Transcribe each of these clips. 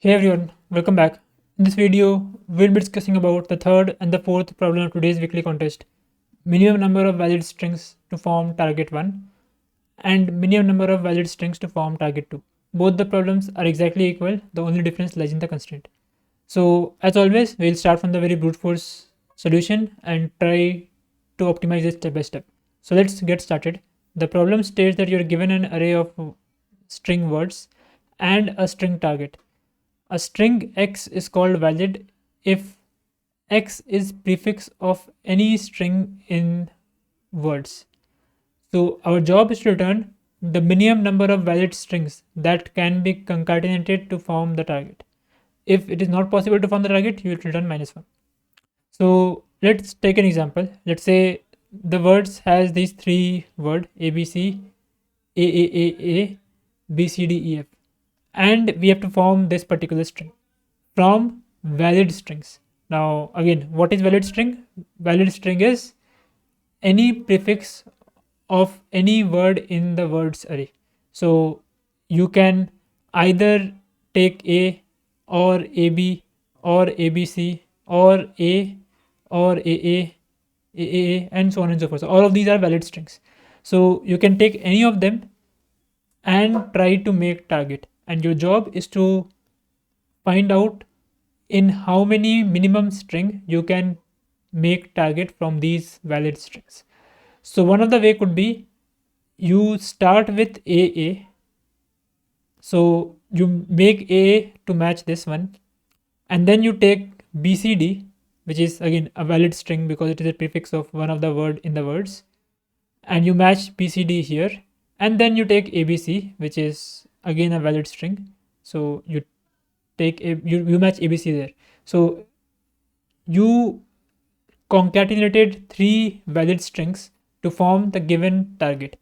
Hey everyone, welcome back. In this video, we'll be discussing about the third and the fourth problem of today's weekly contest. Minimum number of valid strings to form target 1 and minimum number of valid strings to form target 2. Both the problems are exactly equal, the only difference lies in the constraint. So as always, we'll start from the very brute force solution and try to optimize it step by step. So let's get started. The problem states that you're given an array of string words and a string target. A string x is called valid if x is prefix of any string in words. So our job is to return the minimum number of valid strings that can be concatenated to form the target. If it is not possible to form the target, you will return -1. So let's take an example. Let's say the words has these three word ABC, AAAA, BCDEF, and we have to form this particular string from valid strings. Now again, what is valid string? Valid string is any prefix of any word in the words array. So you can either take A or AB or ABC or A or AAA, and so on and so forth. So all of these are valid strings. So you can take any of them and try to make target, and your job is to find out in how many minimum string you can make target from these valid strings. So one of the way could be you start with AA. So you make AA to match this one, and then you take BCD, which is again a valid string because it is a prefix of one of the word in the words, and you match BCD here, and then you take ABC, which is again a valid string. So you take you match ABC there. So you concatenated three valid strings to form the given target,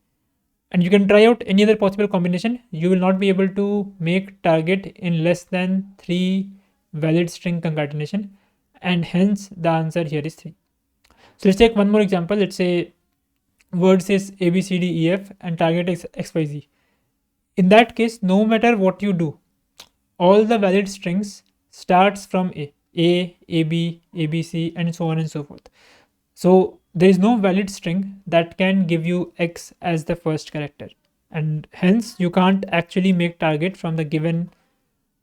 and you can try out any other possible combination. You will not be able to make target in less than three valid string concatenation, and hence the answer here is 3. So let's take one more example. Let's say words is ABCDEF and target is XYZ. In that case, no matter what you do, all the valid strings starts from A, AB, ABC, and so on and so forth. So there is no valid string that can give you X as the first character, and hence you can't actually make target from the given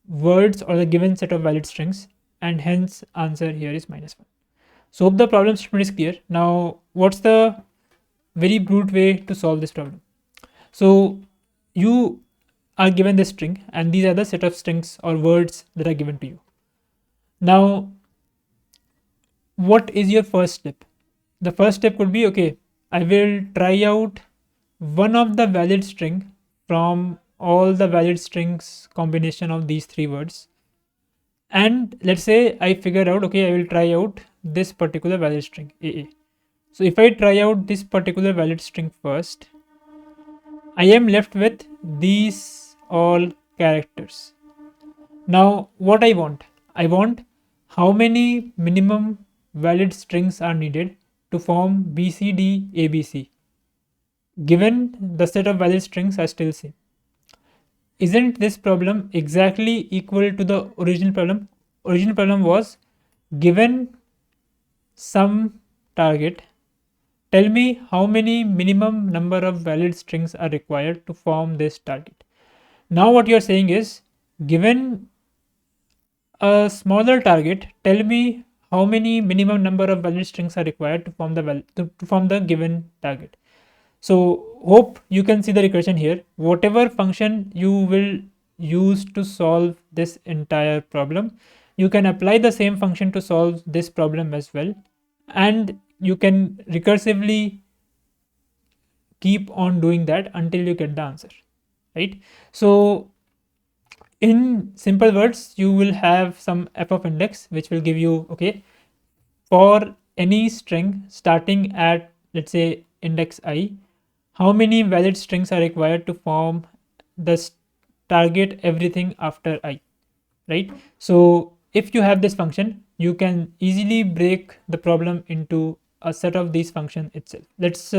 words or the given set of valid strings, and hence answer here is -1. So hope the problem statement is clear. Now what's the very brute way to solve this problem? So you are given this string, and these are the set of strings or words that are given to you. Now what is your first step? The first step could be, okay, I will try out one of the valid string from all the valid strings combination of these three words, and let's say I figure out, okay, I will try out this particular valid string AA. So if I try out this particular valid string first, I am left with these all characters. Now what I want how many minimum valid strings are needed to form BCD ABC, given the set of valid strings are still same. Isn't this problem exactly equal to the original problem? Original problem was given some target, tell me how many minimum number of valid strings are required to form this target. Now what you are saying is, given a smaller target, tell me how many minimum number of valid strings are required to form the given target. So hope you can see the recursion here. Whatever function you will use to solve this entire problem, you can apply the same function to solve this problem as well, and you can recursively keep on doing that until you get the answer, right? So in simple words, you will have some f of index which will give you, okay, for any string starting at, let's say, index I, how many valid strings are required to form the target everything after I, right? So if you have this function, you can easily break the problem into a set of these functions itself. Let's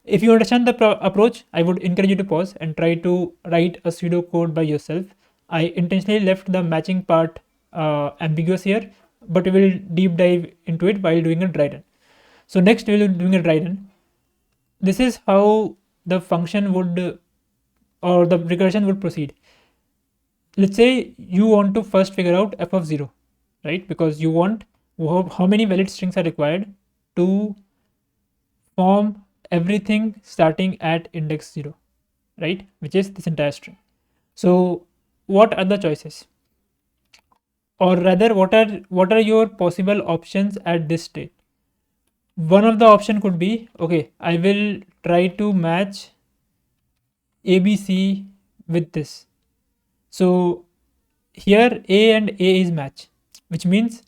if you understand the approach, I would encourage you to pause and try to write a pseudo code by yourself I intentionally left the matching part ambiguous here, but we will deep dive into it while doing a dry run. So next we will be doing a dry run. This is how the function would or the recursion would proceed. Let's say you want to first figure out f of 0, right? Because you want how many valid strings are required to form everything starting at index 0, right? Which is this entire string. So what are the choices? Or rather, what are your possible options at this state? One of the option could be, okay, I will try to match ABC with this. So here A and A is match, which means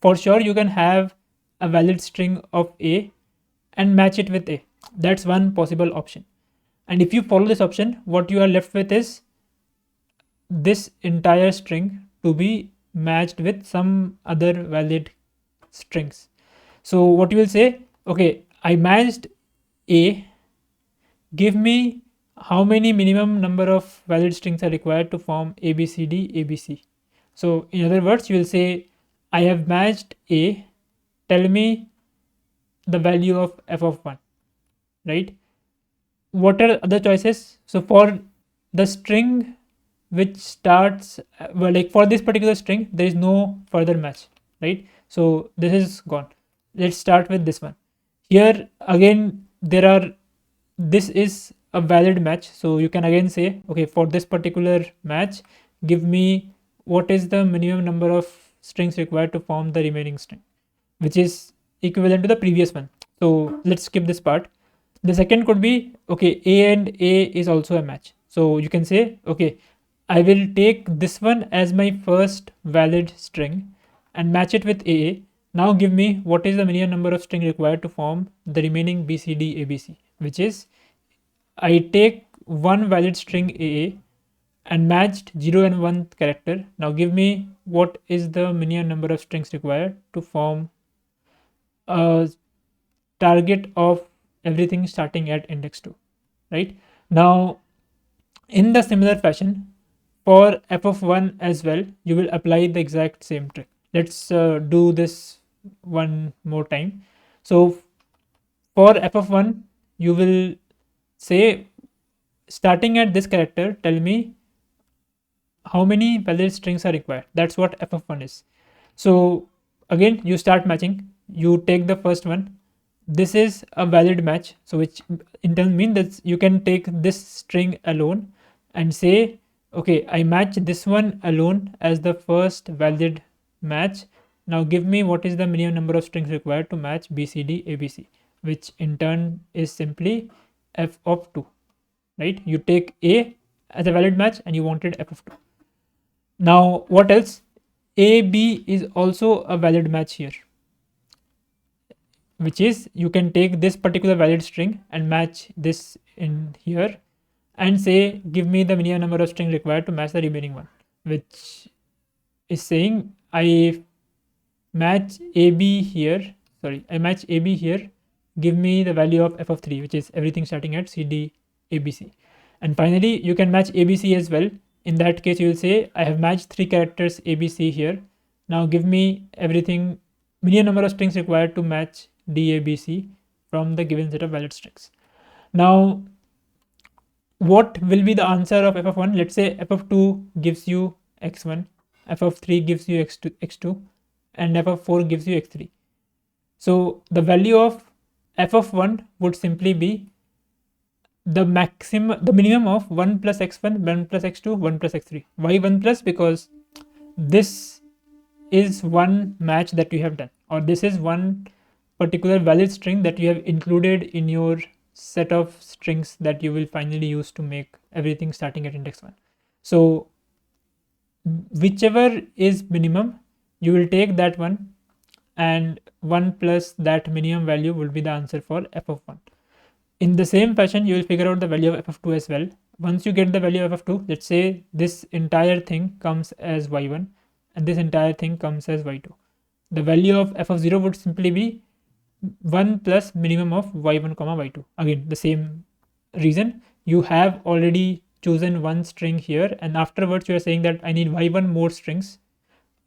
for sure you can have a valid string of A and match it with A. That's one possible option. And if you follow this option, what you are left with is this entire string to be matched with some other valid strings. So what you will say, okay, I matched A, give me how many minimum number of valid strings are required to form ABCD ABC. So in other words, you will say, I have matched A, tell me the value of f of 1, right? What are other choices? So for the string which starts, well, like for this particular string, there is no further match, right? So this is gone. Let's start with this one. Here again, this is a valid match. So you can again say, okay, for this particular match, give me what is the minimum number of strings required to form the remaining string, which is equivalent to the previous one. So let's skip this part. The second could be, okay, A and A is also a match. So you can say, okay, I will take this one as my first valid string and match it with AA. Now give me what is the minimum number of string required to form the remaining BCD ABC, which is I take one valid string AA and matched 0 and 1 character. Now give me what is the minimum number of strings required to form a target of everything starting at index 2, right? Now in the similar fashion, for f of 1 as well, you will apply the exact same trick. Let's do this one more time. So for f of 1, you will say, starting at this character, tell me how many valid strings are required. That's what f of 1 is. So again, you start matching. You take the first one. This is a valid match. So which in turn means that you can take this string alone and say, okay, I match this one alone as the first valid match. Now give me what is the minimum number of strings required to match BCD ABC, which in turn is simply f of 2, right? You take A as a valid match and you wanted f of 2. Now what else? AB is also a valid match here, which is you can take this particular valid string and match this in here and say, give me the minimum number of string required to match the remaining one, which is saying I match AB here, I match AB here, give me the value of f of 3, which is everything starting at CD ABC. And finally, you can match ABC as well. In that case, you will say, I have matched 3 characters ABC here. Now give me everything, minimum number of strings required to match DABC from the given set of valid strings. Now, what will be the answer of f of 1? Let's say f of 2 gives you x1, f of 3 gives you x2, and f of 4 gives you x3. So the value of f of 1 would simply be the minimum of 1 plus x1, 1 plus x2, 1 plus x3. Why 1 plus? Because this is one match that you have done, or this is one particular valid string that you have included in your set of strings that you will finally use to make everything starting at index 1. So whichever is minimum, you will take that one, and 1 plus that minimum value will be the answer for f of 1. In the same fashion, you will figure out the value of f of 2 as well. Once you get the value of f of 2, let's say this entire thing comes as y1 and this entire thing comes as y2. The value of f of 0 would simply be 1 plus minimum of y1 comma y2. Again, the same reason, you have already chosen one string here, and afterwards you are saying that I need y1 more strings.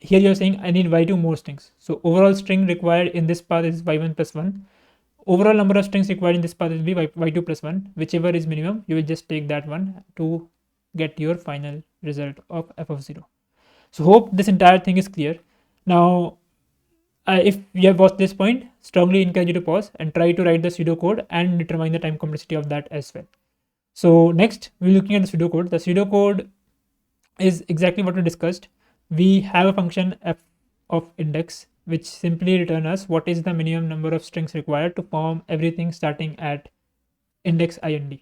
Here you are saying I need y2 more strings. So overall string required in this path is y1 plus 1. Overall number of strings required in this path will be y2 plus 1. Whichever is minimum, you will just take that one to get your final result of f of 0. So hope this entire thing is clear. Now, if you have watched this point, strongly encourage you to pause and try to write the pseudocode and determine the time complexity of that as well. So next, we're looking at the pseudocode. The pseudocode is exactly what we discussed. We have a function f of index which simply return us what is the minimum number of strings required to form everything starting at index ind.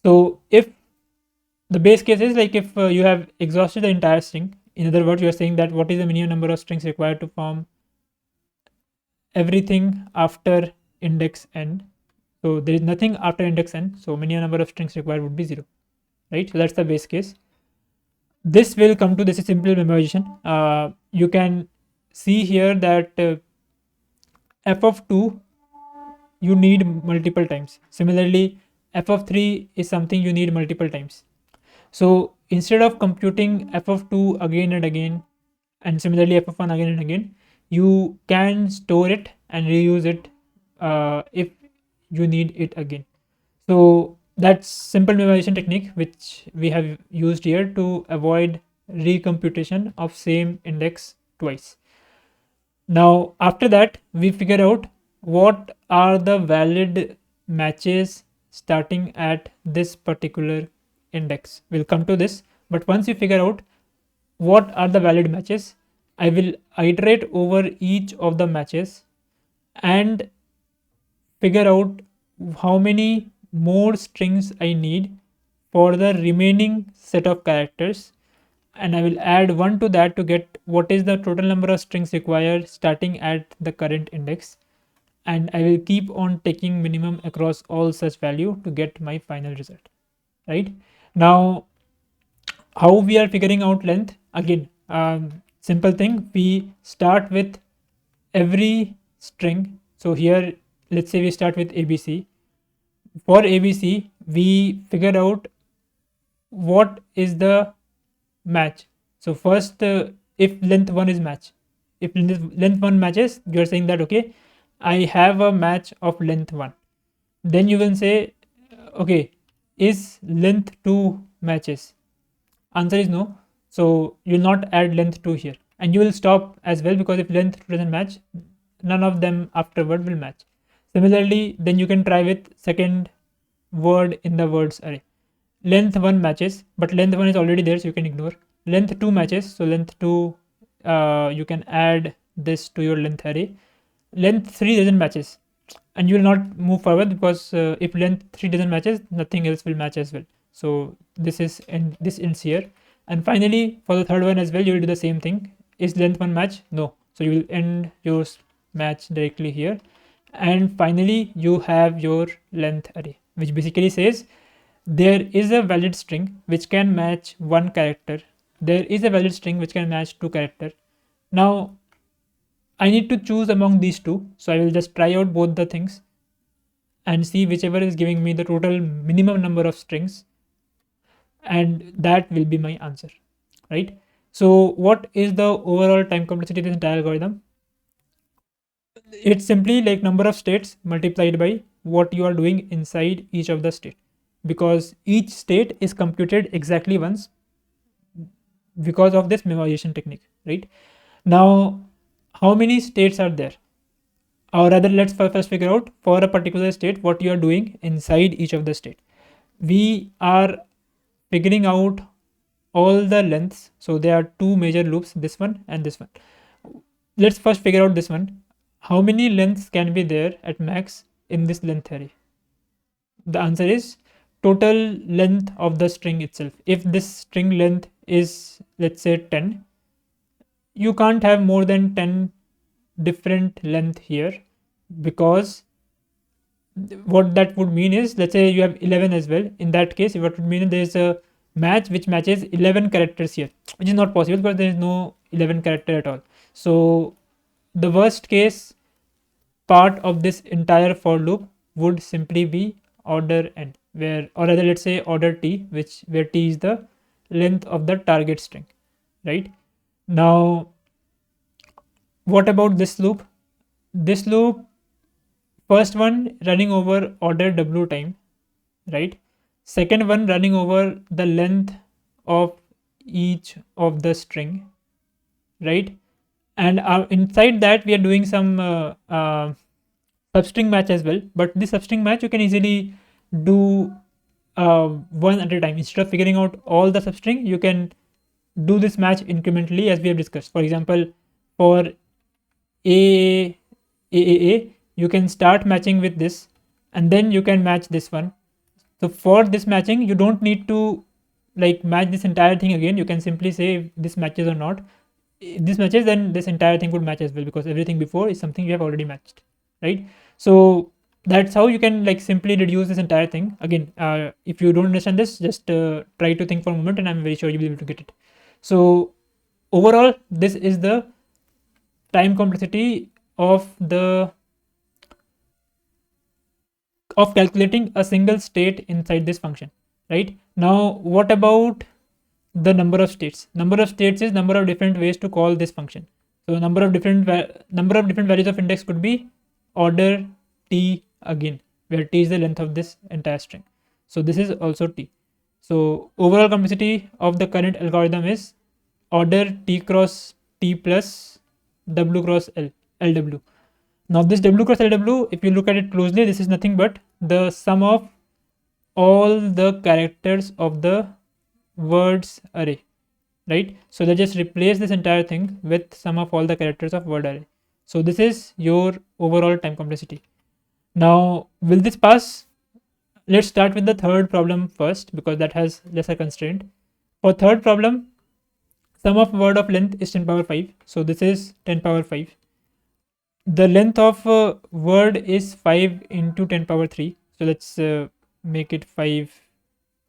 So if the base case is like if you have exhausted the entire string, in other words, you are saying that what is the minimum number of strings required to form everything after index n. So there is nothing after index n. So minimum number of strings required would be 0, right? So that's the base case. This will come to this is simple memorization. You can see here that f of 2 you need multiple times. Similarly, f of 3 is something you need multiple times. So instead of computing f of 2 again and again, and similarly f of 1 again and again, you can store it and reuse it if you need it again. So that's simple memorization technique which we have used here to avoid recomputation of same index twice. Now after that, we figure out what are the valid matches starting at this particular index. We'll come to this, but once you figure out what are the valid matches, I will iterate over each of the matches and figure out how many more strings I need for the remaining set of characters, and I will add 1 to that to get what is the total number of strings required starting at the current index, and I will keep on taking minimum across all such value to get my final result. Right now, how we are figuring out length? Again, simple thing, we start with every string. So here let's say we start with abc. For abc we figure out what is the match. So first, if length 1 is match, if length 1 matches, you are saying that okay, I have a match of length 1. Then you will say okay, is length 2 matches? Answer is no. So you will not add length 2 here, and you will stop as well, because if length 2 doesn't match, none of them afterward will match. Similarly, then you can try with second word in the words array. Length 1 matches, but length 1 is already there, so you can ignore. Length 2 matches, so length 2 you can add this to your length array. Length 3 doesn't matches, and you will not move forward, because if length 3 doesn't matches, nothing else will match as well. So this is, and this ends here. And finally, for the third one as well, you will do the same thing. Is length 1 match? No. So you will end your match directly here. And finally, you have your length array, which basically says there is a valid string which can match 1 character. There is a valid string which can match 2 character. Now I need to choose among these two, so I will just try out both the things and see whichever is giving me the total minimum number of strings, and that will be my answer, right? So what is the overall time complexity of this entire algorithm? It's simply like number of states multiplied by what you are doing inside each of the state, because each state is computed exactly once because of this memorization technique, right? Now how many states are there, or rather let's first figure out for a particular state what you are doing inside each of the state. We are figuring out all the lengths, so there are two major loops, this one and this one. Let's first figure out this one. How many lengths can be there at max in this length array? The answer is total length of the string itself. If this string length is, let's say, 10, you can't have more than 10 different length here, because what that would mean is, let's say you have 11 as well. In that case, what would mean, there is a match which matches 11 characters here, which is not possible because there is no 11 character at all. So the worst case part of this entire for loop would simply be order n. where, or rather let's say order t, where t is the length of the target string, right? Now, what about this loop? This loop, first one running over order w time, right? Second one running over the length of each of the string, right? And inside that we are doing some substring match as well, but this substring match you can easily do one at a time. Instead of figuring out all the substring, you can do this match incrementally as we have discussed. For example, for a, you can start matching with this, and then you can match this one. So for this matching, you don't need to like match this entire thing again. You can simply say if this matches or not. If this matches, then this entire thing would match as well, because everything before is something you have already matched, right? So that's how you can like simply reduce this entire thing. Again, if you don't understand this, just try to think for a moment, and I'm very sure you'll be able to get it. So overall, this is the time complexity of the of calculating a single state inside this function, right? Now, what about the number of states? Number of states is number of different ways to call this function. So number of different values of index could be order t again, where t is the length of this entire string. So this is also t. So overall complexity of the current algorithm is order t cross t plus w cross lw. Now this w cross lw, if you look at it closely, this is nothing but the sum of all the characters of the words array, right? So they just replace this entire thing with sum of all the characters of word array. So this is your overall time complexity. Now, will this pass? Let's start with the third problem first, because that has lesser constraint. For third problem, sum of word of length is 10 power 5. So this is 10 power 5. The length of word is 5 into 10 power 3. So let's make it 5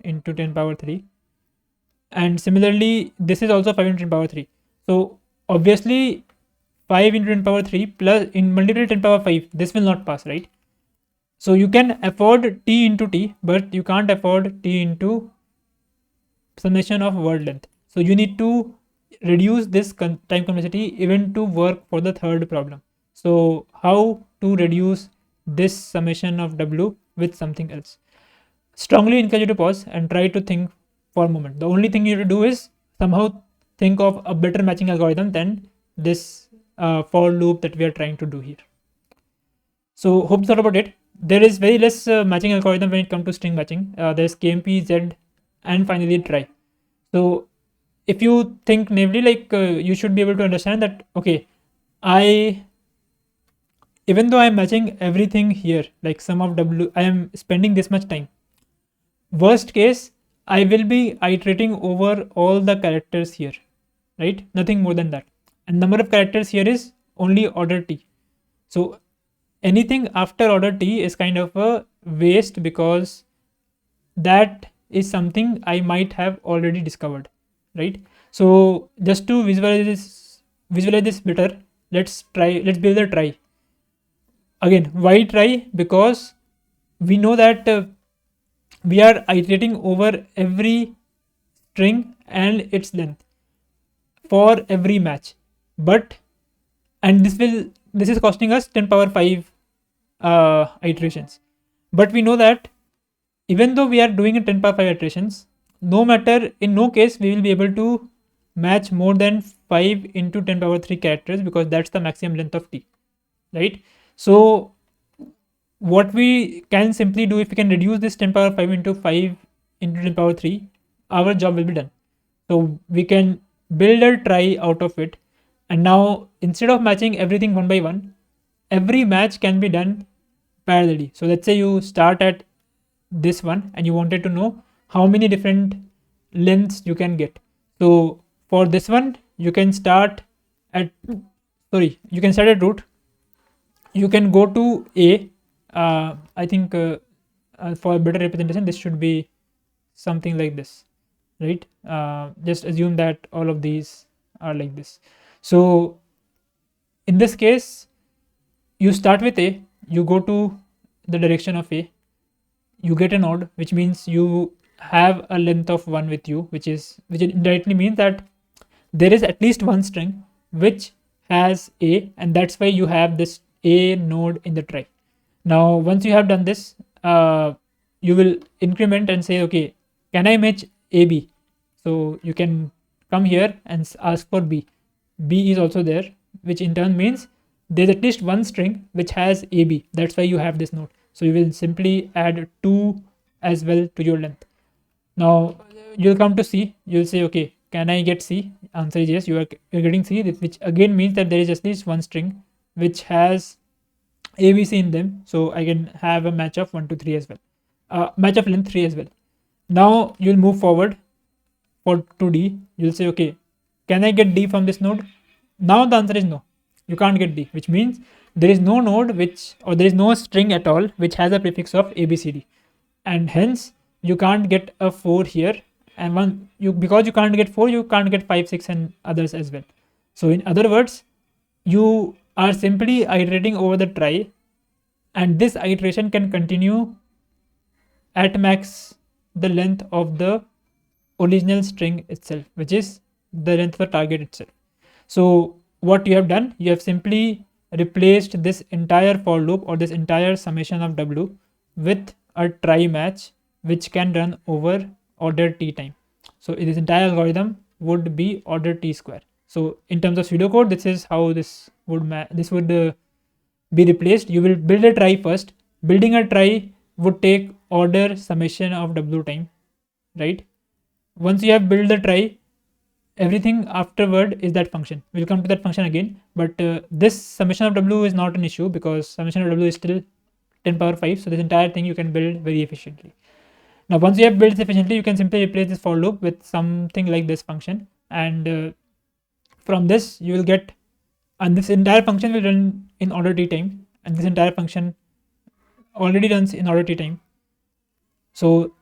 into 10 power 3. And similarly, this is also 5 into 10 power 3. So obviously 5 into 10 power 3 plus in multiplied 10 power 5, this will not pass, right? So you can afford t into t, but you can't afford t into summation of word length. So you need to reduce this time complexity even to work for the third problem. So how to reduce this summation of w with something else? Strongly encourage you to pause and try to think for a moment. The only thing you have to do is somehow think of a better matching algorithm than this for loop that we are trying to do here. So hope you thought about it. There is very less matching algorithm when it comes to string matching. There's KMP, Z, and finally try. So if you think naively, like you should be able to understand that, okay, even though I'm matching everything here, like sum of w, I am spending this much time. Worst case, I will be iterating over all the characters here, right? Nothing more than that. And number of characters here is only order t. So anything after order t is kind of a waste, because that is something I might have already discovered, right? So just to visualize this better, let's build a try. Again, why try? Because we know that we are iterating over every string and its length for every match, but and this is costing us 10 power 5 iterations. But we know that even though we are doing a 10 power 5 iterations, in no case we will be able to match more than 5 into 10 power 3 characters, because that's the maximum length of t, right? So what we can simply do, if we can reduce this 10 power 5 into 5 into 10 power 3, our job will be done. So we can build a try out of it. And now instead of matching everything one by one, every match can be done parallelly. So let's say you start at this one and you wanted to know how many different lengths you can get. So for this one, you can start at root. You can go to a. I think for a better representation, this should be something like this, right? Just assume that all of these are like this. So in this case, you start with a, you go to the direction of a, you get a node, which means you have a length of 1 with you, which indirectly means that there is at least one string which has a, and that's why you have this a node in the trie. Now once you have done this, you will increment and say, okay, can I match ab? So you can come here and ask for b. B is also there, which in turn means there's at least one string which has ab. That's why you have this node. So you will simply add 2 as well to your length. Now you'll come to C, you'll say, okay, can I get C? Answer is yes, you're getting C, which again means that there is at least one string which has ABC in them. So I can have a match of 1 to 3 as well, match of length 3 as well. Now you'll move forward to D, you'll say, okay, can I get D from this node? Now the answer is no, you can't get D, which means there is no node there is no string at all which has a prefix of ABCD, and hence you can't get a 4 here, and because you can't get 4, you can't get 5, 6 and others as well. So in other words, you are simply iterating over the trie, and this iteration can continue at max the length of the original string itself, which is the length of the target itself. So what you have done, you have simply replaced this entire for loop or this entire summation of w with a trie match which can run over order t time. So this entire algorithm would be order t square. So in terms of pseudocode, this is how this would be replaced. You will build a trie first. Building a trie would take order summation of w time, right? Once you have built the trie, everything afterward is that function. We'll come to that function again, but this summation of w is not an issue because summation of w is still 10 power 5. So this entire thing you can build very efficiently. Now once you have built efficiently, you can simply replace this for loop with something like this function, and from this you will get, and this entire function will run in order t time, and this entire function already runs in order t time. So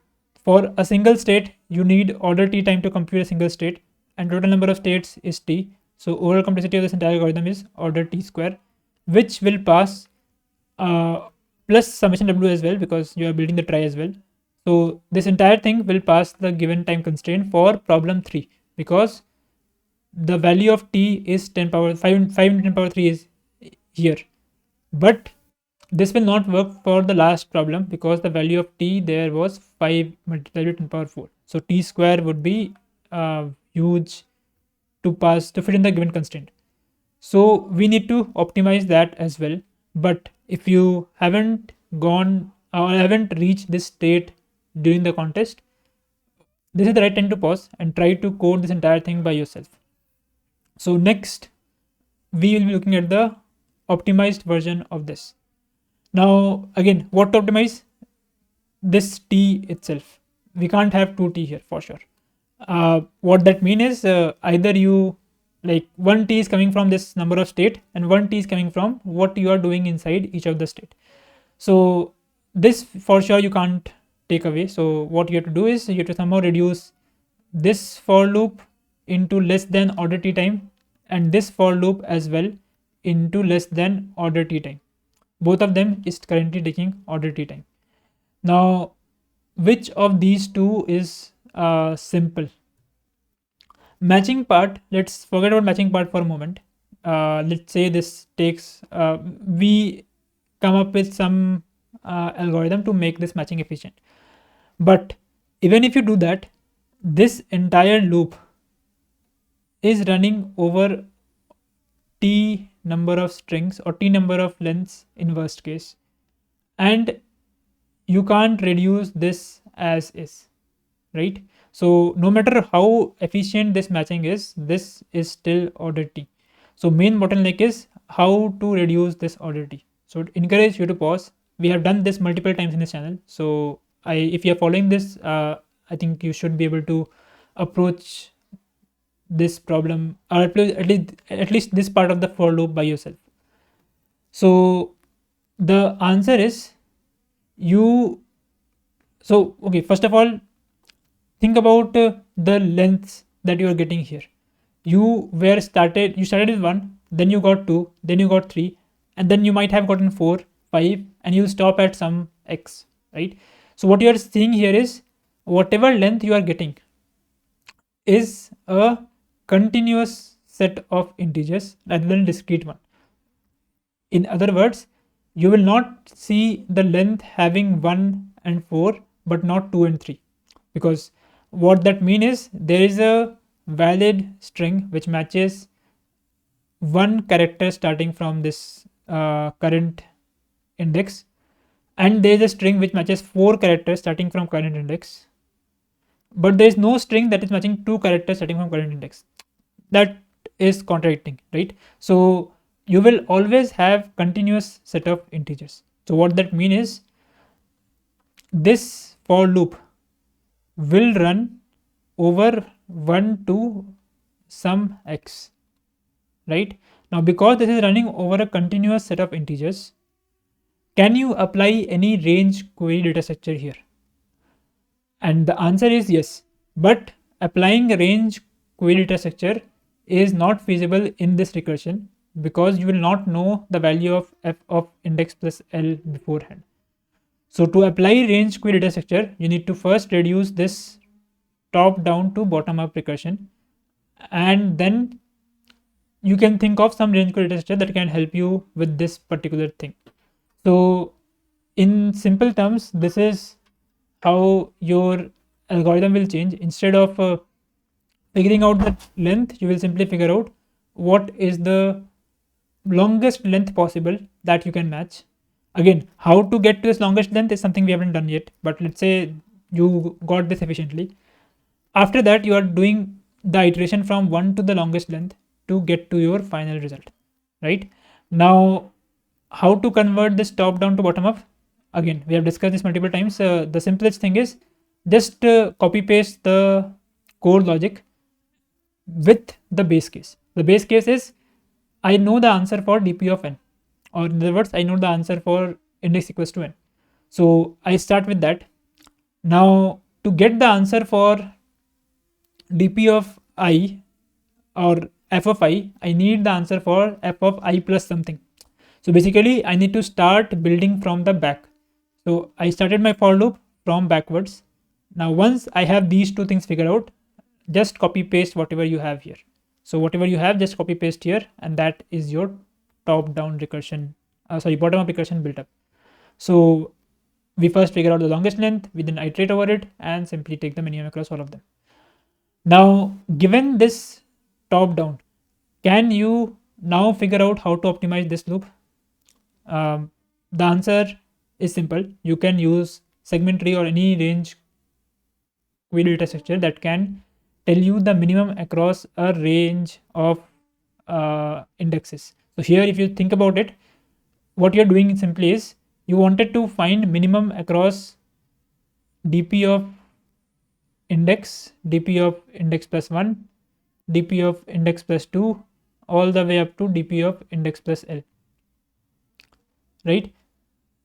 for a single state, you need order t time to compute a single state, and total number of states is t. So overall complexity of this entire algorithm is order t square, which will pass plus summation w as well because you are building the trie as well. So this entire thing will pass the given time constraint for problem 3 because the value of t is 10 power 5 into 10 power 3 is here, but this will not work for the last problem because the value of t there was 5 multiplied by 10 power 4. So t square would be huge to fit in the given constraint. So we need to optimize that as well. But if you haven't gone or haven't reached this state during the contest, this is the right time to pause and try to code this entire thing by yourself. So next, we will be looking at the optimized version of this. Now again, what to optimize? This t itself. We can't have 2t here for sure. What that means is either you like one t is coming from this number of state and one t is coming from what you are doing inside each of the state. So this for sure you can't take away. So what you have to do is you have to somehow reduce this for loop into less than order t time and this for loop as well into less than order t time. Both of them is currently taking order t time. Now which of these two is simple? Matching part, let's forget about matching part for a moment. Let's say this takes we come up with some algorithm to make this matching efficient, but even if you do that, this entire loop is running over t number of strings or t number of lengths in worst case, and you can't reduce this as is, right? So no matter how efficient this matching is, this is still order t. So main bottleneck is how to reduce this order t. So I encourage you to pause. We have done this multiple times in this channel. So if you are following this, I think you should be able to approach this problem or at least this part of the for loop by yourself. So the answer is okay, first of all, think about the lengths that you are getting here. You started with 1, then you got 2, then you got 3, and then you might have gotten 4, 5, and you'll stop at some x, right? So what you are seeing here is whatever length you are getting is a continuous set of integers rather than discrete one. In other words, you will not see the length having 1 and 4 but not 2 and 3, because what that means is there is a valid string which matches one character starting from this current index, and there is a string which matches 4 characters starting from current index, but there is no string that is matching 2 characters starting from current index. That is contradicting, right? So you will always have continuous set of integers. So what that means is this for loop will run over 1 to some x, right? Now because this is running over a continuous set of integers, can you apply any range query data structure here? And the answer is yes, but applying a range query data structure is not feasible in this recursion because you will not know the value of f of index plus l beforehand. So to apply range query data structure, you need to first reduce this top down to bottom up recursion, and then you can think of some range query data structure that can help you with this particular thing. So in simple terms, this is how your algorithm will change. Instead of figuring out the length, you will simply figure out what is the longest length possible that you can match. Again, how to get to this longest length is something we haven't done yet, but let's say you got this efficiently. After that, you are doing the iteration from 1 to the longest length to get to your final result, right? Now, how to convert this top down to bottom up? Again, we have discussed this multiple times. The simplest thing is just copy paste the core logic with the base case. The base case is I know the answer for dp of n, or in other words, I know the answer for index equals to n. So I start with that. Now to get the answer for dp of I or f of I need the answer for f of I plus something. So basically I need to start building from the back. So I started my for loop from backwards. Now once I have these two things figured out, just copy paste whatever you have here. So whatever you have, just copy paste here, and that is your top down recursion, bottom up recursion built up. So we first figure out the longest length, we then iterate over it and simply take the minimum across all of them. Now given this top down, can you now figure out how to optimize this loop? The answer is simple. You can use segment tree or any range query data structure that can tell you the minimum across a range of indexes. So here, if you think about it, what you're doing simply is you wanted to find minimum across dp of index, dp of index plus 1, dp of index plus 2, all the way up to dp of index plus l, right?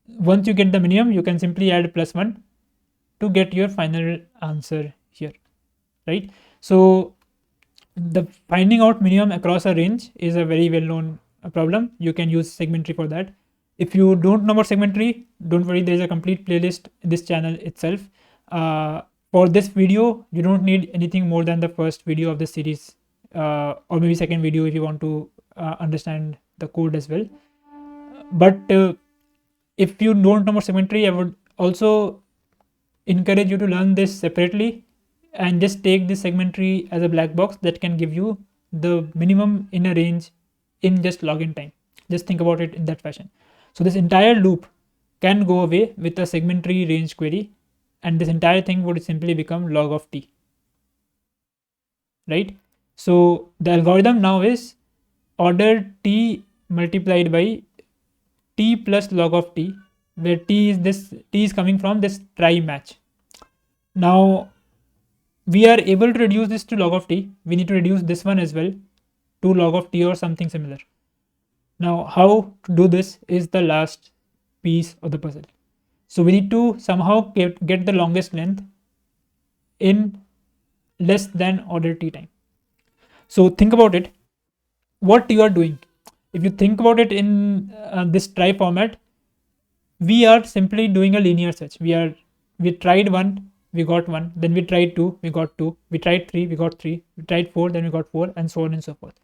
Once you get the minimum, you can simply add plus 1 to get your final answer here, right? So the finding out minimum across a range is a very well known problem. You can use segment tree for that. If you don't know about segment tree, don't worry, there is a complete playlist in this channel itself. For this video, you don't need anything more than the first video of the series, or maybe second video if you want to understand the code as well. But if you don't know about segment tree, I would also encourage you to learn this separately and just take this segment tree as a black box that can give you the minimum in a range in just login time. Just think about it in that fashion. So this entire loop can go away with a segment tree range query, and this entire thing would simply become log of t, right? So the algorithm now is order t multiplied by t plus log of t, where t is coming from this try match. Now we are able to reduce this to log of t. We need to reduce this one as well to log of t or something similar. Now how to do this is the last piece of the puzzle. So we need to somehow get the longest length in less than order t time. So think about it, what you are doing. If you think about it in this try format, we are simply doing a linear search. We are we tried 1, we got 1, then we tried 2, we got 2, we tried 3, we got 3, we tried 4, then we got 4, and so on and so forth.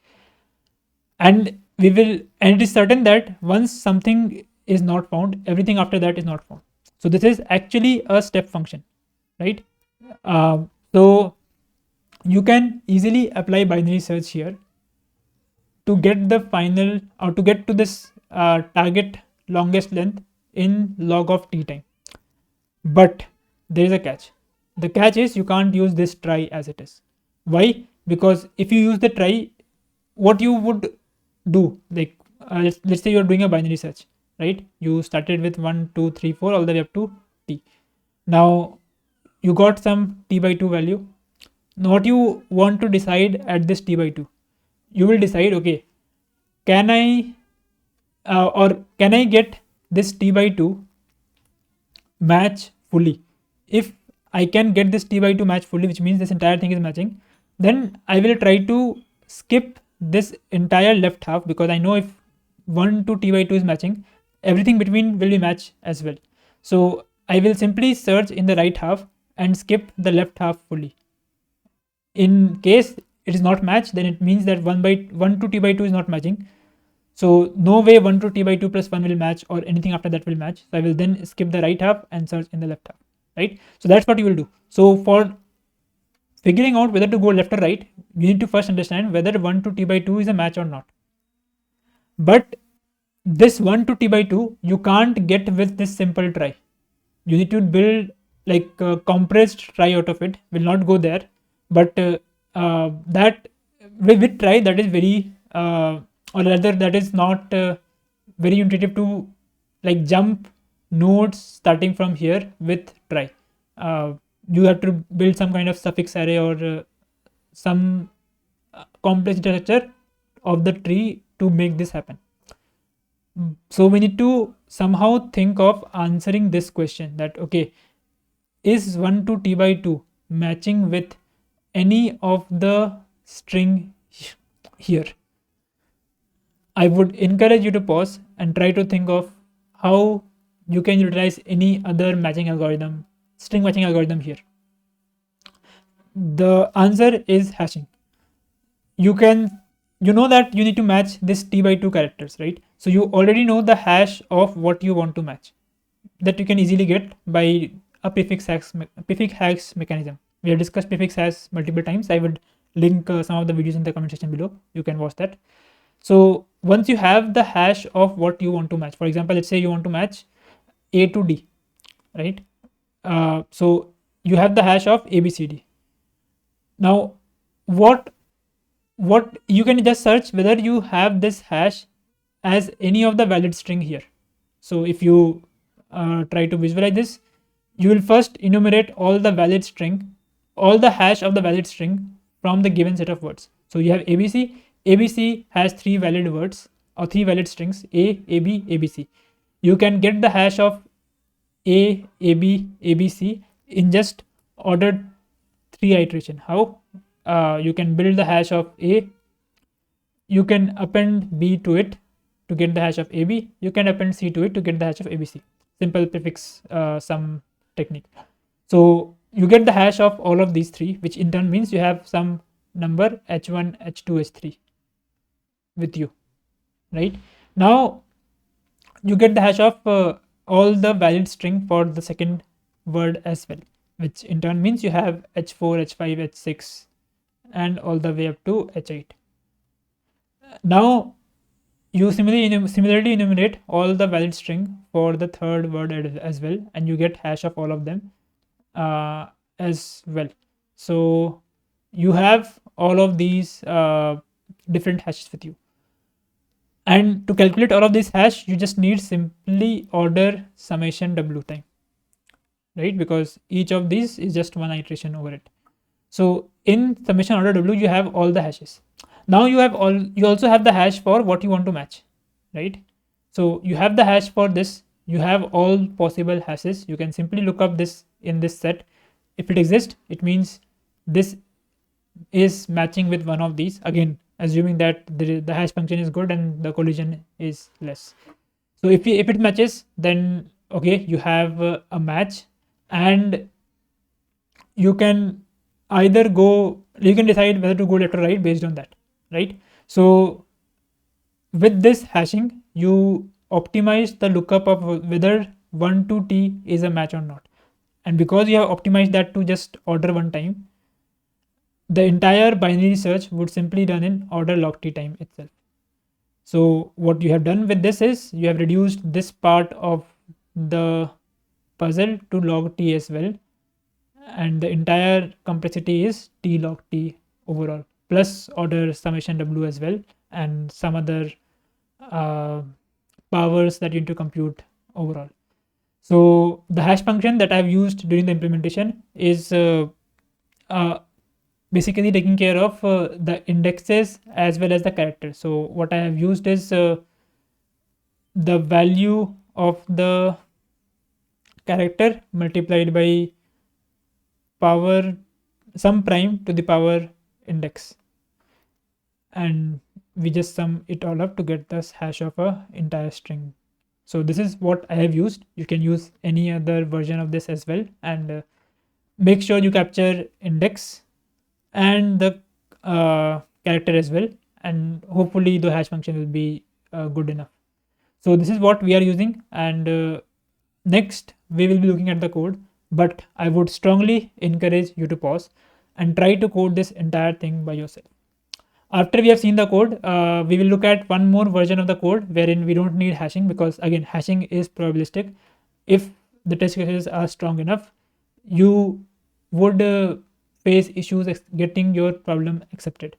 And and it is certain that once something is not found, everything after that is not found. So this is actually a step function, right? So you can easily apply binary search here to get the final, or to get to this target longest length in log of t time. But there is a catch. The catch is you can't use this try as it is. Why? Because if you use the try, what you would do, like let's say you're doing a binary search, right? You started with 1, 2, 3, 4, all the way up to t. Now you got some t by 2 value. Now what you want to decide at this t by 2, you will decide, okay, can I or can I get this t by 2 match fully? If I can get this t by 2 match fully, which means this entire thing is matching, then I will try to skip this entire left half, because I know if 1 to t by 2 is matching, everything between will be matched as well. So I will simply search in the right half and skip the left half fully. In case it is not matched, then it means that 1 to t by 2 is not matching. So no way 1 to t by 2 plus 1 will match, or anything after that will match. So I will then skip the right half and search in the left half, right? So that's what you will do. So for figuring out whether to go left or right, you need to first understand whether 1 to t by 2 is a match or not. But this 1 to t by 2 you can't get with this simple try. You need to build like a compressed try out of it. Will not go there, but that with try, that is very or rather that is not very intuitive to like jump nodes starting from here with try. You have to build some kind of suffix array, or some complex data structure of the tree to make this happen. So we need to somehow think of answering this question, that okay, is 1 to t by 2 matching with any of the string here? I would encourage you to pause and try to think of how you can utilize any other matching algorithm, string matching algorithm here. The answer is hashing. You know that you need to match this t by 2 characters, right? So you already know the hash of what you want to match, that you can easily get by a prefix hash mechanism. We have discussed prefix hash multiple times. I would link some of the videos in the comment section below. You can watch that. So once you have the hash of what you want to match, for example, let's say you want to match a to d, right? So you have the hash of abcd. Now what you can just search whether you have this hash as any of the valid string here. So if you try to visualize this, you will first enumerate all the valid string, all the hash of the valid string from the given set of words. So you have abc. Abc has 3 valid words, or 3 valid strings, a, ab, abc. You can get the hash of a, ab, abc in just ordered 3 iteration. How? You can build the hash of a, you can append b to it to get the hash of ab, you can append c to it to get the hash of abc. Simple prefix sum technique. So you get the hash of all of these 3, which in turn means you have some number h1, h2, h3 with you, right? Now you get the hash of all the valid string for the second word as well, which in turn means you have h4, h5, h6, and all the way up to h8. Now you similarly enumerate all the valid string for the third word as well, and you get hash of all of them as well. So you have all of these different hashes with you, and to calculate all of this hash, you just need simply order summation w time, right? Because each of these is just one iteration over it. So in summation order w, you have all the hashes. Now you also have the hash for what you want to match, right? So you have the hash for this, you have all possible hashes. You can simply look up this in this set. If it exists, it means this is matching with one of these, again assuming that the hash function is good and the collision is less. So if it matches, then okay, you have a match. and you can you can decide whether to go left or right based on that, right? So with this hashing, you optimize the lookup of whether 1 to t is a match or not. And because you have optimized that to just order one time, the entire binary search would simply run in order log t time itself. So what you have done with this is you have reduced this part of the puzzle to log t as well, and the entire complexity is t log t overall, plus order summation w as well, and some other uh, powers that you need to compute overall. So the hash function that I've used during the implementation is uh, basically taking care of the indexes as well as the characters. So what I have used is the value of the character multiplied by power some prime to the power index, and we just sum it all up to get this hash of a entire string. So this is what I have used. You can use any other version of this as well, and make sure you capture index and the character as well, and hopefully the hash function will be good enough. So this is what we are using, and next we will be looking at the code, but I would strongly encourage you to pause and try to code this entire thing by yourself. After we have seen the code, we will look at one more version of the code wherein we don't need hashing, because again hashing is probabilistic. If the test cases are strong enough, you would face issues getting your problem accepted.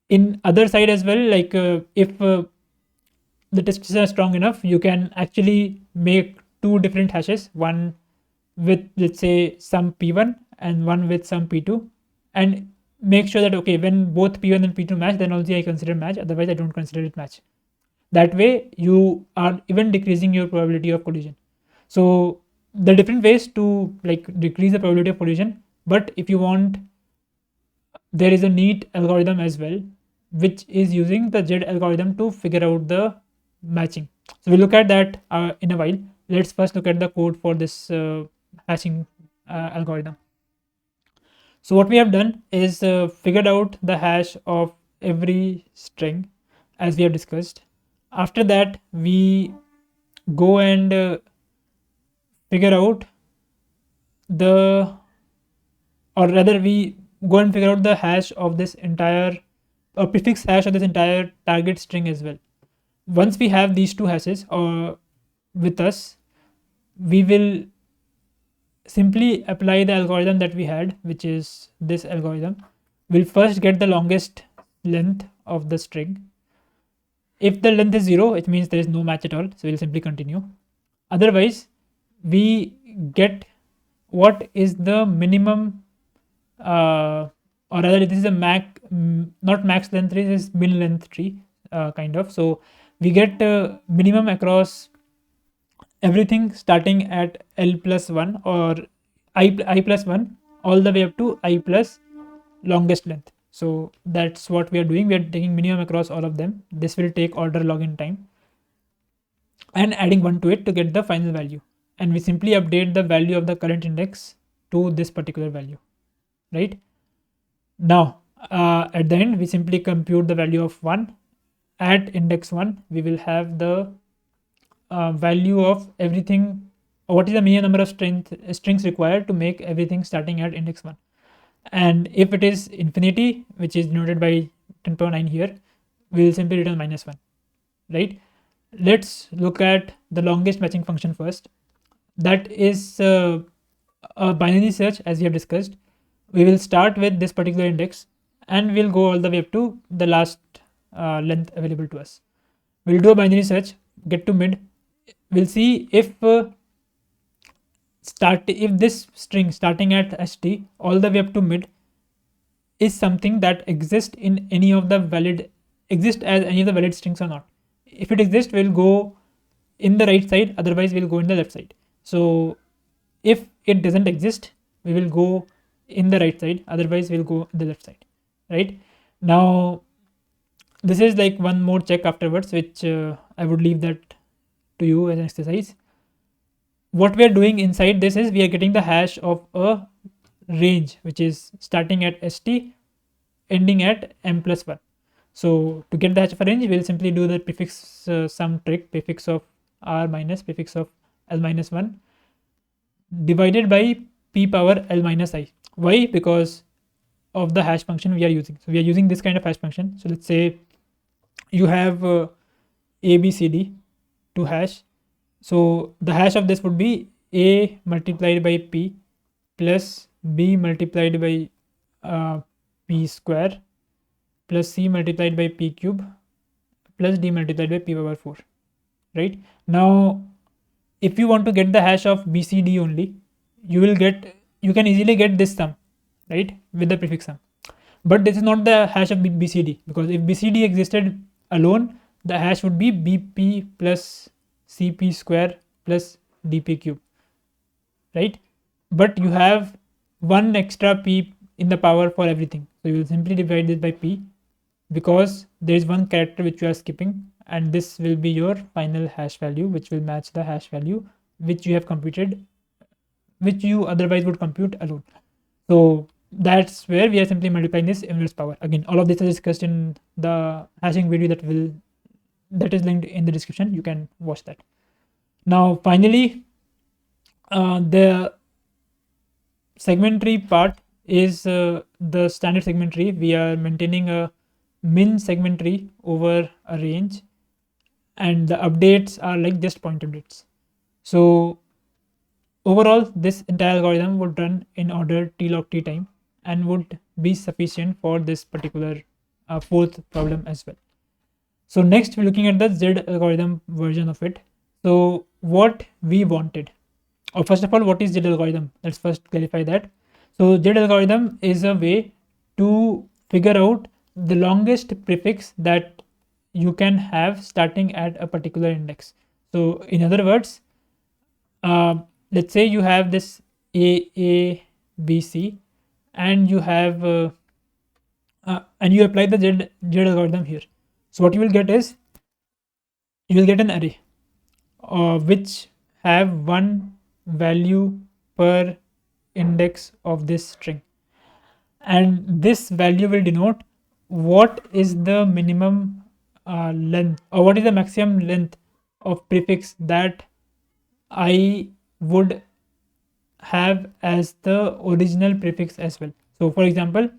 In other side as well, like if the test cases are strong enough, you can actually make two different hashes, one with, let's say, some p1 and one with some p2, and make sure that okay, when both p1 and p2 match, then only I consider match, otherwise I don't consider it match. That way you are even decreasing your probability of collision. So the different ways to like decrease the probability of collision, but if you want, there is a neat algorithm as well, which is using the z algorithm to figure out the matching. So we'll look at that in a while. Let's first look at the code for this hashing algorithm. So what we have done is figured out the hash of every string as we have discussed. After that, we go and figure out the, or rather we go and figure out the hash of this entire, or prefix hash of this entire target string as well. Once we have these two hashes with us, we will simply apply the algorithm that we had, which is this algorithm. We'll first get the longest length of the string. If the length is 0, it means there is no match at all, so we'll simply continue. Otherwise, we get what is the minimum, or rather this is a not max length tree, this is min length tree kind of. So we get minimum across everything starting at L plus 1 or I plus 1 all the way up to I plus longest length. So that's what we are doing. We are taking minimum across all of them. This will take order log in time and adding 1 to it to get the final value. And we simply update the value of the current index to this particular value, right? Now, at the end, we simply compute the value of 1. At index 1, we will have the value of everything, what is the minimum number of strings required to make everything starting at index 1. And if it is infinity, which is denoted by 10 power 9 here, we will simply return -1, right? Let's look at the longest matching function first. That is a binary search, as we have discussed. We will start with this particular index and we'll go all the way up to the last length available to us. We'll do a binary search, get to mid. We'll see if if this string starting at st all the way up to mid is something that exists in any of the valid as any of the valid strings or not. If it exists, we'll go in the right side, otherwise we'll go in the left side. So if it doesn't exist, we will go in the right side, otherwise we'll go in the left side, right? Now this is like one more check afterwards, which I would leave that to you as an exercise. what we are doing inside this is we are getting the hash of a range which is starting at st ending at m plus 1. So to get the hash of a range, we'll simply do the prefix sum trick, prefix of r minus prefix of l minus 1 divided by p power l minus I. Why? Because of the hash function we are using. So we are using this kind of hash function. So let's say you have a b c d to hash. So the hash of this would be a multiplied by p plus b multiplied by p square plus c multiplied by p cube plus d multiplied by p power 4. Right now, if you want to get the hash of bcd only, you can easily get this sum, right, with the prefix sum. But this is not the hash of bcd, because if bcd existed alone, the hash would be bp plus cp square plus dp cube, right? But you have one extra p in the power for everything, so you will simply divide this by p, because there is one character which you are skipping, and this will be your final hash value, which will match the hash value which you have computed, which you otherwise would compute alone. So that's where we are simply multiplying this inverse power. Again, all of this is discussed in the hashing video that is linked in the description. You can watch that. Now finally, the segment tree part is the standard segment tree. We are maintaining a min segment tree over a range, and the updates are like just point updates. So overall, this entire algorithm would run in order t log t time and would be sufficient for this particular fourth problem as well. So next we're looking at the Z algorithm version of it. So what we wanted, or first of all, what is Z algorithm? Let's first clarify that. So Z algorithm is a way to figure out the longest prefix that you can have starting at a particular index. So in other words, let's say you have this a b c, and you have and you apply the Z algorithm here. So what you will get is, you will get an array which have one value per index of this string, and this value will denote what is the minimum length, or what is the maximum length of prefix that I would have as the original prefix as well. So for example,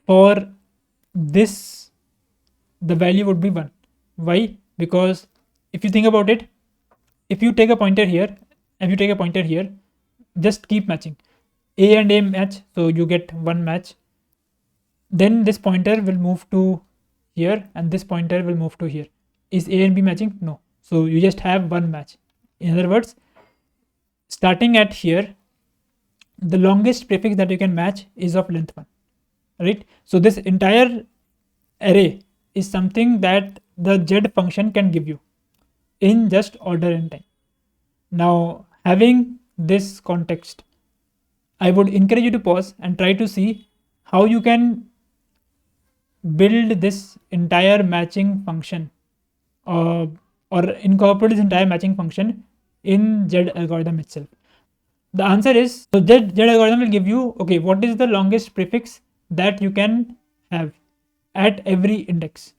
for this the value would be 1. Why? Because if you think about it, if you take a pointer here, if you take a pointer here, just keep matching. A and A match, so you get one match. Then this pointer will move to here, and this pointer will move to here. Is A and B matching? No. So you just have one match. In other words, starting at here, the longest prefix that you can match is of length 1, right? So this entire array is something that the Z function can give you in just order and time. Now, having this context, I would encourage you to pause and try to see how you can build this entire matching function, or incorporate this entire matching function in Z algorithm itself. The answer is, so Z algorithm will give you, okay, what is the longest prefix that you can have at every index,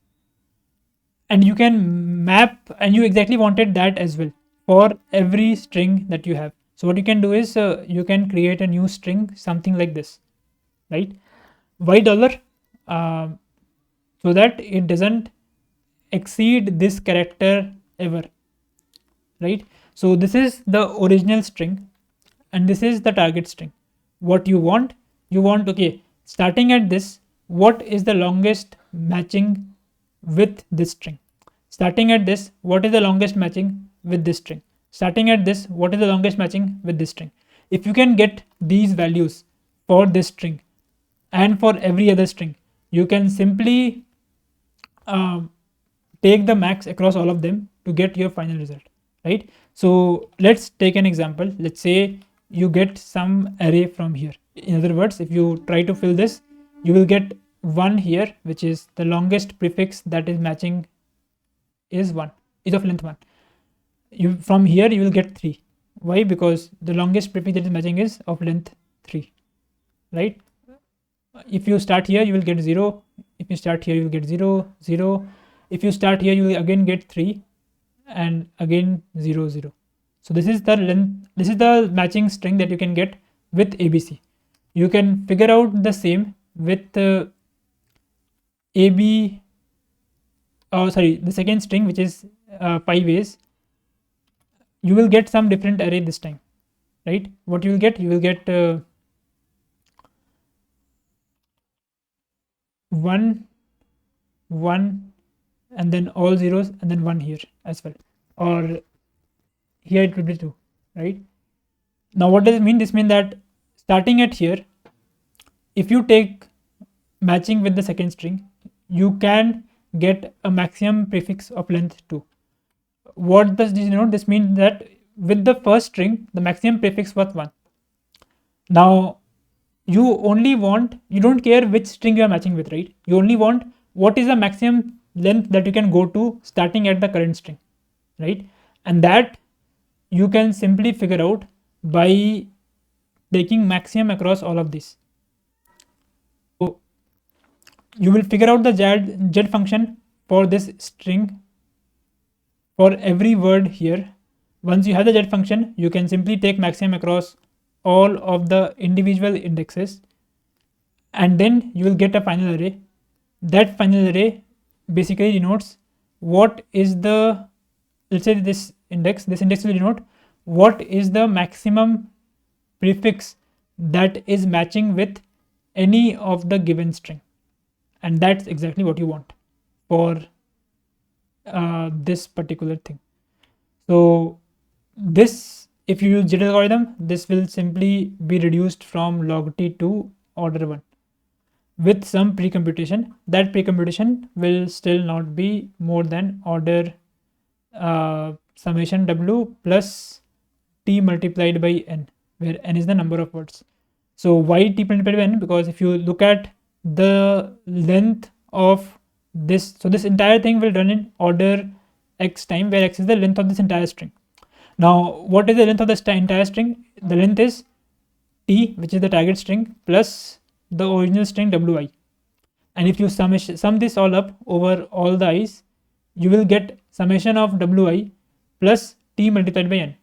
and you can map, and you exactly wanted that as well for every string that you have. So what you can do is, you can create a new string, something like this, right? Why dollar? So that it doesn't exceed this character ever, right? So this is the original string, and this is the target string. What you want, okay, starting at this, what is the longest matching with this string? Starting at this, what is the longest matching with this string? Starting at this, what is the longest matching with this string? If you can get these values for this string and for every other string, you can simply take the max across all of them to get your final result, right? So let's take an example. Let's say you get some array from here. In other words, if you try to fill this, you will get 1 here, which is the longest prefix that is matching is 1, is of length 1. From here you will get 3, Why? Because the longest prefix that is matching is of length 3, right? If you start here, you will get 0. If you start here, you will get 0, 0. If you start here, you will again get 3 and again 0, 0. So this is the length, this is the matching string that you can get with ABC. You can figure out the same with AB, the second string, which is 5 ways. You will get some different array this time, right? What you will get? You will get 1, 1, and then all zeros, and then 1 here as well, or here it will be 2, right? Now what does it mean? This means that starting at here, if you take matching with the second string, you can get a maximum prefix of length 2. What does this denote? This means that with the first string, the maximum prefix was 1. Now you don't care which string you are matching with, right? You only want what is the maximum length that you can go to starting at the current string, right? And that you can simply figure out by taking maximum across all of this. So you will figure out the z function for this string for every word here. Once you have the z function, you can simply take maximum across all of the individual indexes, and then you will get a final array. That final array basically denotes what is the, let's say this index will denote what is the maximum prefix that is matching with any of the given string, and that's exactly what you want for this particular thing. So this, if you use jitter algorithm, this will simply be reduced from log t to order 1 with some precomputation. That precomputation will still not be more than order summation w plus t multiplied by n, where n is the number of words. So why t multiplied by n? Because if you look at the length of this, so this entire thing will run in order x time, where x is the length of this entire string. Now what is the length of the entire string? The length is t, which is the target string, plus the original string wi. And if you sum this all up over all the i's, you will get summation of wi plus t multiplied by n,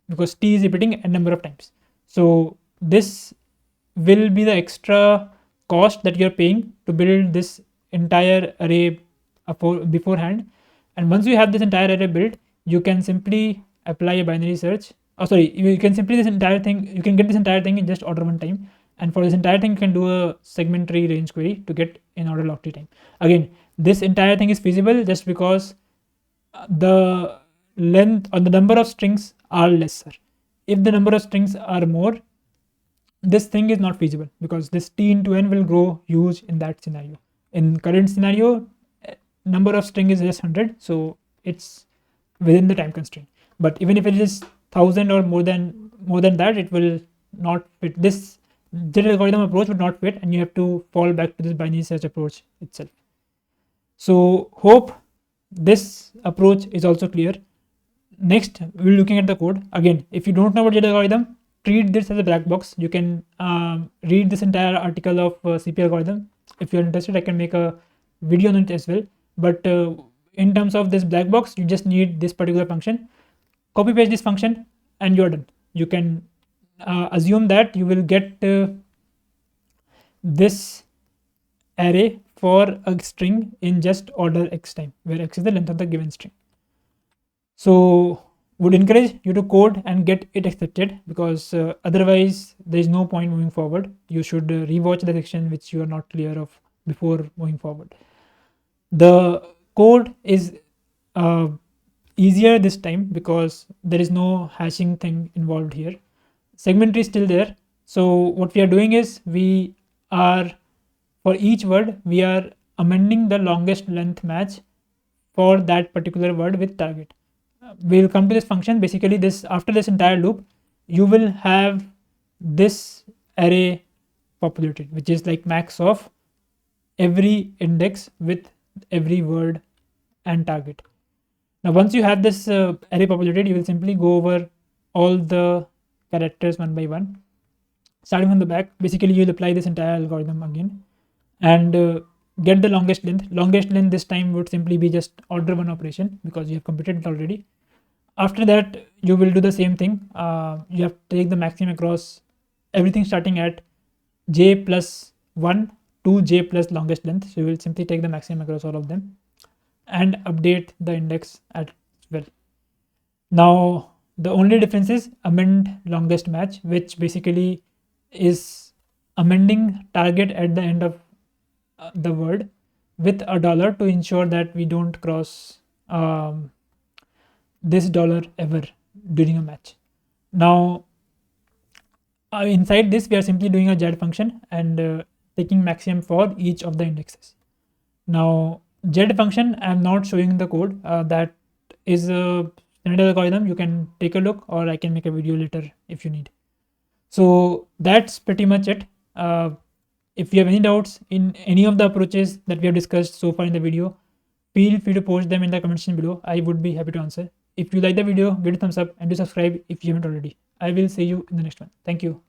because t is repeating n number of times. So this will be the extra cost that you are paying to build this entire array beforehand. And once you have this entire array built, you can simply apply a binary search. You can simply you can get this entire thing in just order 1 time. And for this entire thing, you can do a segment tree range query to get in order log t time. Again, this entire thing is feasible just because the length or the number of strings are lesser. If the number of strings are more, this thing is not feasible, because this t into n will grow huge in that scenario. In current scenario, number of string is just 100, so it's within the time constraint. But even if it is 1000 or more than that, it will not fit. This jitter algorithm approach would not fit, and you have to fall back to this binary search approach itself. So hope this approach is also clear. Next, we're looking at the code. Again, if you don't know about jitter algorithm, treat this as a black box. You can read this entire article of CP algorithm. If you're interested, I can make a video on it as well. But in terms of this black box, you just need this particular function. Copy paste this function and you're done. You can assume that you will get this array for a string in just order x time, where x is the length of the given string. So would encourage you to code and get it accepted, because otherwise there is no point moving forward. You should rewatch the section which you are not clear of before moving forward. The code is easier this time because there is no hashing thing involved here. Segment tree is still there. So what we are doing is we are, for each word, we are amending the longest length match for that particular word with target. We'll come to this function. Basically, this, after this entire loop, you will have this array populated, which is like max of every index with every word and target. Now once you have this array populated, you will simply go over all the characters one by one. Starting from the back, basically you'll apply this entire algorithm again and get the longest length. Longest length this time would simply be just order one operation because you have completed it already. After that, you will do the same thing. You have to take the maximum across everything starting at j plus 1 to j plus longest length. So you will simply take the maximum across all of them and update the index as well. Now, the only difference is amend longest match, which basically is amending target at the end of the word with a dollar to ensure that we don't cross this dollar ever during a match. Now, inside this, we are simply doing a z function and taking maximum for each of the indexes. Now, z function, I am not showing the code. That is a standard algorithm. You can take a look, or I can make a video later if you need. So that's pretty much it. If you have any doubts in any of the approaches that we have discussed so far in the video, feel free to post them in the comment section below. I would be happy to answer. If you like the video, give it a thumbs up and do subscribe if you haven't already. I will see you in the next one. Thank you.